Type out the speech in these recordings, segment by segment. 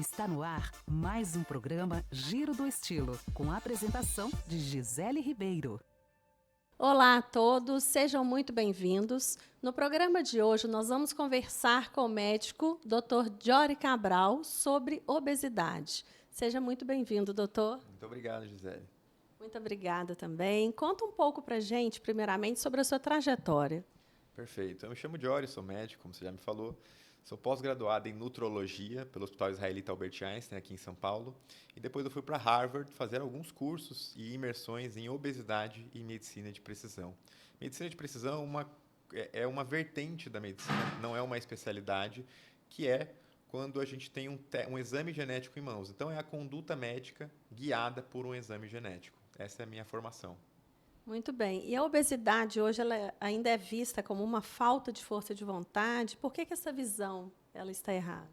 Está no ar mais um programa Giro do Estilo, com a apresentação de Gisele Ribeiro. Olá a todos, sejam muito bem-vindos. No programa de hoje, nós vamos conversar com o médico Dr. Jory Cabral sobre obesidade. Seja muito bem-vindo, doutor. Muito obrigado, Gisele. Muito obrigada também. Conta um pouco para a gente, primeiramente, sobre a sua trajetória. Perfeito. Eu me chamo Jory, sou médico, como você já me falou. Sou pós-graduado em nutrologia pelo Hospital Israelita Albert Einstein, aqui em São Paulo. E depois eu fui para Harvard fazer alguns cursos e imersões em obesidade e medicina de precisão. Medicina de precisão é uma vertente da medicina, não é uma especialidade, que é quando a gente tem um exame genético em mãos. Então, é a conduta médica guiada por um exame genético. Essa é a minha formação. Muito bem. E a obesidade hoje ela ainda é vista como uma falta de força de vontade. Por que essa visão ela está errada?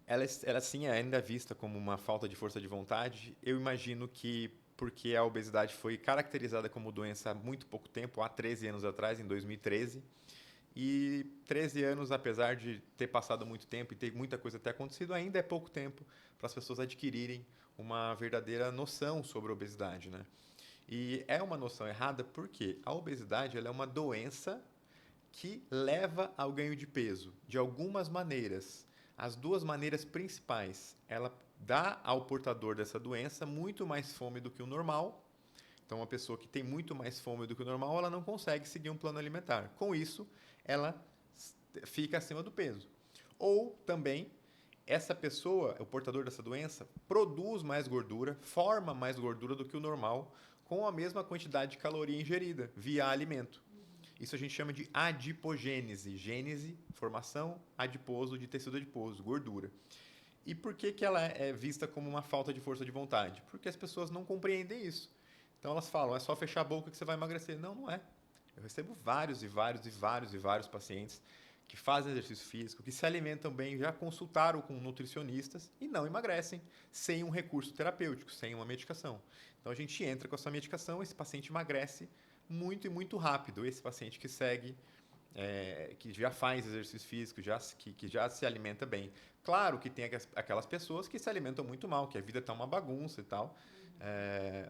Ela sim é ainda vista como uma falta de força de vontade. Eu imagino que porque a obesidade foi caracterizada como doença há muito pouco tempo, há 13 anos atrás, em 2013. E 13 anos, apesar de ter passado muito tempo e ter muita coisa ter acontecido, ainda é pouco tempo para as pessoas adquirirem uma verdadeira noção sobre a obesidade, né? E é uma noção errada porque a obesidade ela é uma doença que leva ao ganho de peso de algumas maneiras. As duas maneiras principais, ela dá ao portador dessa doença muito mais fome do que o normal. Então, uma pessoa que tem muito mais fome do que o normal, ela não consegue seguir um plano alimentar. Com isso, ela fica acima do peso. Ou também, essa pessoa, o portador dessa doença, produz mais gordura, forma mais gordura do que o normal, com a mesma quantidade de caloria ingerida via alimento. Isso a gente chama de adipogênese. Gênese, formação, adiposo, de tecido adiposo, gordura. E por que ela é vista como uma falta de força de vontade? Porque as pessoas não compreendem isso. Então elas falam, é só fechar a boca que você vai emagrecer. Não, não é. Eu recebo vários pacientes que fazem exercício físico, que se alimentam bem, já consultaram com nutricionistas e não emagrecem sem um recurso terapêutico, sem uma medicação. Então a gente entra com essa medicação, esse paciente emagrece muito e muito rápido. Esse paciente que segue, que já faz exercício físico, que já se alimenta bem. Claro que tem aquelas pessoas que se alimentam muito mal, que a vida está uma bagunça e tal,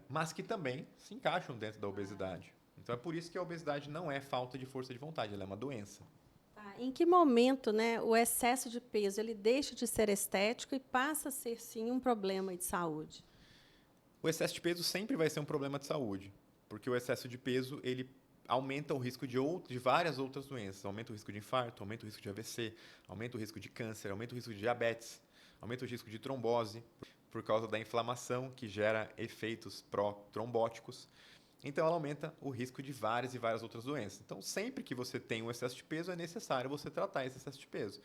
mas que também se encaixam dentro da obesidade. Então é por isso que a obesidade não é falta de força de vontade, ela é uma doença. Tá. Em que momento, né, o excesso de peso ele deixa de ser estético e passa a ser, sim, um problema de saúde? O excesso de peso sempre vai ser um problema de saúde, porque o excesso de peso ele aumenta o risco de várias outras doenças. Aumenta o risco de infarto, aumenta o risco de AVC, aumenta o risco de câncer, aumenta o risco de diabetes, aumenta o risco de trombose, por causa da inflamação que gera efeitos pró-trombóticos. Então, ela aumenta o risco de várias e várias outras doenças. Então, sempre que você tem um excesso de peso, é necessário você tratar esse excesso de peso.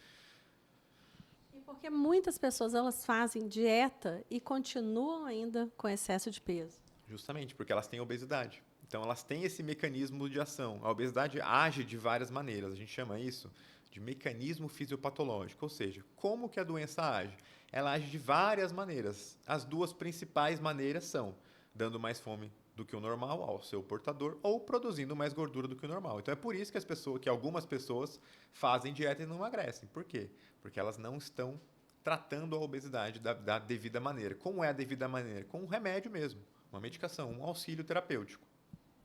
E porque muitas pessoas elas fazem dieta e continuam ainda com excesso de peso. Justamente porque elas têm obesidade. Então, elas têm esse mecanismo de ação. A obesidade age de várias maneiras. A gente chama isso de mecanismo fisiopatológico. Ou seja, como que a doença age? Ela age de várias maneiras. As duas principais maneiras são dando mais fome do que o normal ao seu portador ou produzindo mais gordura do que o normal. Então, é por isso que algumas pessoas fazem dieta e não emagrecem. Por quê? Porque elas não estão tratando a obesidade da devida maneira. Como é a devida maneira? Com um remédio mesmo. Uma medicação, um auxílio terapêutico.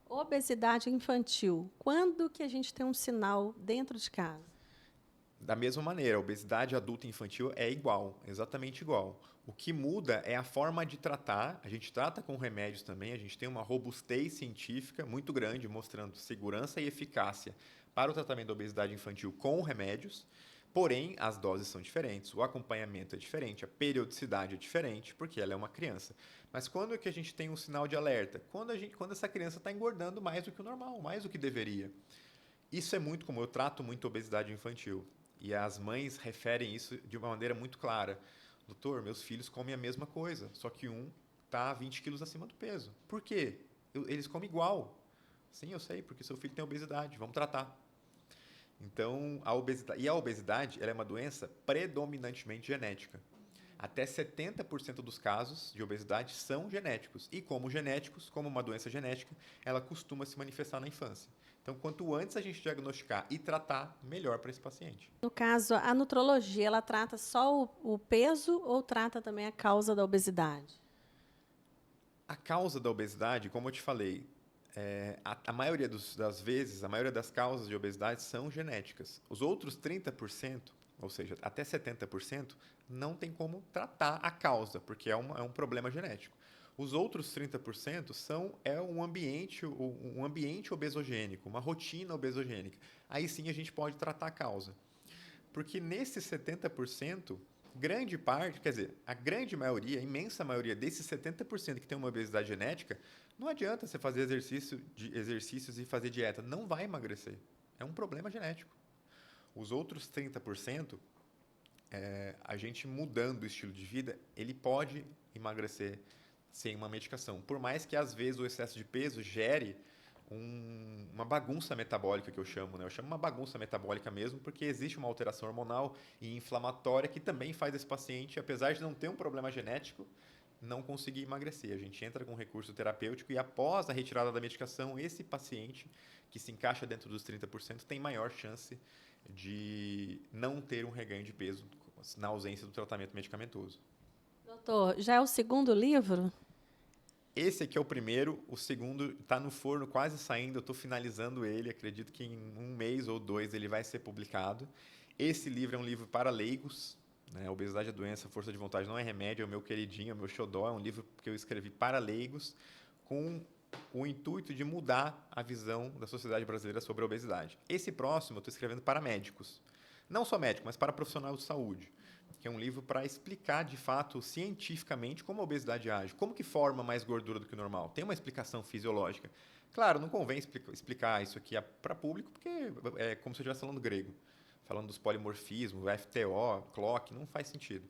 Obesidade infantil. Quando que a gente tem um sinal dentro de casa? Da mesma maneira, a obesidade adulta e infantil é igual, exatamente igual. O que muda é a forma de tratar. A gente trata com remédios também, a gente tem uma robustez científica muito grande, mostrando segurança e eficácia para o tratamento da obesidade infantil com remédios. Porém, as doses são diferentes, o acompanhamento é diferente, a periodicidade é diferente, porque ela é uma criança. Mas quando é que a gente tem um sinal de alerta? Quando essa criança está engordando mais do que o normal, mais do que deveria. Isso é muito comum, eu trato muito obesidade infantil. E as mães referem isso de uma maneira muito clara. Doutor, meus filhos comem a mesma coisa, só que um está 20 quilos acima do peso. Por quê? Eles comem igual. Sim, eu sei, porque seu filho tem obesidade, vamos tratar. Então, a obesidade ela é uma doença predominantemente genética. Até 70% dos casos de obesidade são genéticos. E como genéticos, como uma doença genética, ela costuma se manifestar na infância. Então, quanto antes a gente diagnosticar e tratar, melhor para esse paciente. No caso, a nutrologia, ela trata só o peso ou trata também a causa da obesidade? A causa da obesidade, como eu te falei, a maioria das vezes, a maioria das causas de obesidade são genéticas. Os outros 30%, ou seja, até 70%, não tem como tratar a causa, porque é um problema genético. Os outros 30% um ambiente obesogênico, uma rotina obesogênica. Aí sim a gente pode tratar a causa. Porque nesses 70%, grande parte, quer dizer, a grande maioria, a imensa maioria desses 70% que tem uma obesidade genética, não adianta você fazer exercícios e fazer dieta, não vai emagrecer. É um problema genético. Os outros 30%, a gente mudando o estilo de vida, ele pode emagrecer sem uma medicação. Por mais que, às vezes, o excesso de peso gere uma bagunça metabólica, que eu chamo, né? Eu chamo uma bagunça metabólica mesmo, porque existe uma alteração hormonal e inflamatória que também faz esse paciente, apesar de não ter um problema genético, não conseguir emagrecer. A gente entra com um recurso terapêutico e, após a retirada da medicação, esse paciente, que se encaixa dentro dos 30%, tem maior chance de não ter um reganho de peso na ausência do tratamento medicamentoso. Doutor, já é o segundo livro? Esse aqui é o primeiro, o segundo está no forno, quase saindo, eu estou finalizando ele, acredito que em 1 mês ou 2 ele vai ser publicado. Esse livro é um livro para leigos, né? Obesidade é doença, força de vontade não é remédio, é o meu queridinho, é o meu xodó, é um livro que eu escrevi para leigos, com o intuito de mudar a visão da sociedade brasileira sobre a obesidade. Esse próximo eu estou escrevendo para médicos, não só médicos, mas para profissionais de saúde, que é um livro para explicar, de fato, cientificamente, como a obesidade age, como que forma mais gordura do que o normal. Tem uma explicação fisiológica. Claro, não convém explicar isso aqui para público, porque é como se eu estivesse falando grego. Falando dos polimorfismos, FTO, clock, não faz sentido.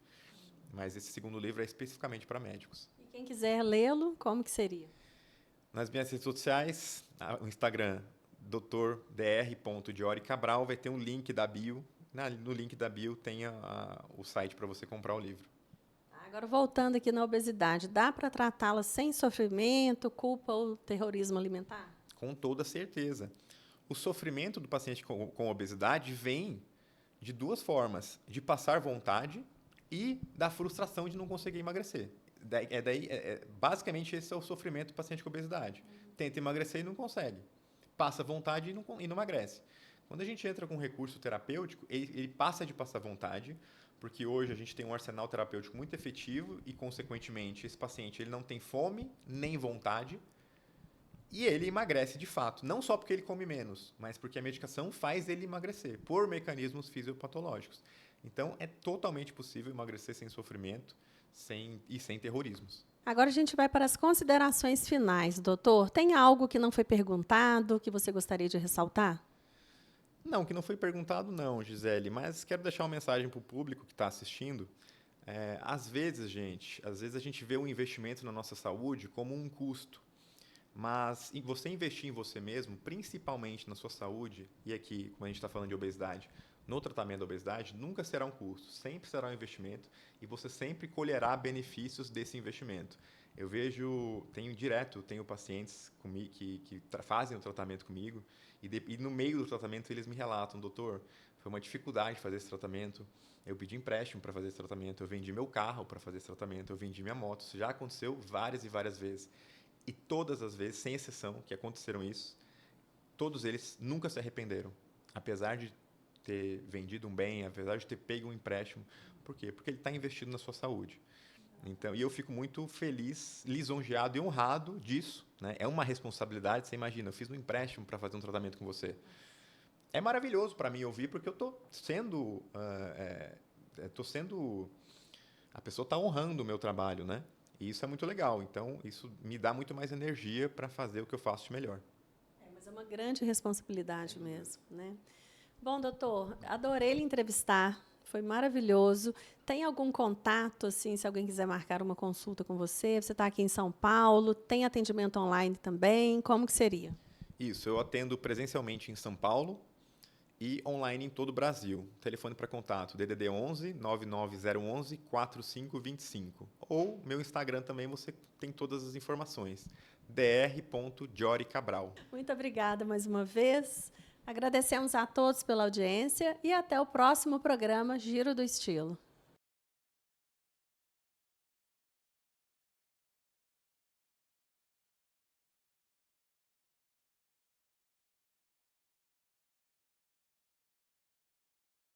Mas esse segundo livro é especificamente para médicos. E quem quiser lê-lo, como que seria? Nas minhas redes sociais, o Instagram, dr.dioricabral, vai ter um link da bio. No link da bio tem o site para você comprar o livro. Agora, voltando aqui na obesidade, dá para tratá-la sem sofrimento, culpa ou terrorismo alimentar? Com toda certeza. O sofrimento do paciente com obesidade vem de 2 formas: de passar vontade e da frustração de não conseguir emagrecer. Basicamente, esse é o sofrimento do paciente com obesidade. Tenta emagrecer e não consegue. Passa vontade e não emagrece. Quando a gente entra com um recurso terapêutico, ele passa de passar vontade, porque hoje a gente tem um arsenal terapêutico muito efetivo e, consequentemente, esse paciente ele não tem fome nem vontade e ele emagrece de fato. Não só porque ele come menos, mas porque a medicação faz ele emagrecer, por mecanismos fisiopatológicos. Então, é totalmente possível emagrecer sem sofrimento e sem terrorismos. Agora a gente vai para as considerações finais, doutor. Tem algo que não foi perguntado, que você gostaria de ressaltar? Não, que não foi perguntado não, Gisele, mas quero deixar uma mensagem para o público que está assistindo. Às vezes a gente vê o investimento na nossa saúde como um custo, mas você investir em você mesmo, principalmente na sua saúde, e aqui, como a gente está falando de obesidade, no tratamento da obesidade, nunca será um custo, sempre será um investimento e você sempre colherá benefícios desse investimento. Eu tenho pacientes comigo que fazem o tratamento comigo e no meio do tratamento eles me relatam: doutor, foi uma dificuldade fazer esse tratamento, eu pedi empréstimo para fazer esse tratamento, eu vendi meu carro para fazer esse tratamento, eu vendi minha moto. Isso já aconteceu várias e várias vezes. E todas as vezes, sem exceção, que aconteceram isso, todos eles nunca se arrependeram, apesar de ter vendido um bem, apesar de ter pego um empréstimo. Por quê? Porque ele está investido na sua saúde. Então, e eu fico muito feliz, lisonjeado e honrado disso, né? É uma responsabilidade. Você imagina, eu fiz um empréstimo para fazer um tratamento com você. É maravilhoso para mim ouvir, porque eu estou sendo... a pessoa está honrando o meu trabalho, né? E isso é muito legal. Então, isso me dá muito mais energia para fazer o que eu faço de melhor. Mas é uma grande responsabilidade mesmo, né? Bom, doutor, adorei lhe entrevistar. Foi maravilhoso. Tem algum contato, assim, se alguém quiser marcar uma consulta com você? Você está aqui em São Paulo, tem atendimento online também? Como que seria? Isso, eu atendo presencialmente em São Paulo e online em todo o Brasil. Telefone para contato, DDD 11 99011 4525. Ou meu Instagram também, você tem todas as informações, dr.dioricabral. Muito obrigada mais uma vez. Agradecemos a todos pela audiência e até o próximo programa Giro do Estilo.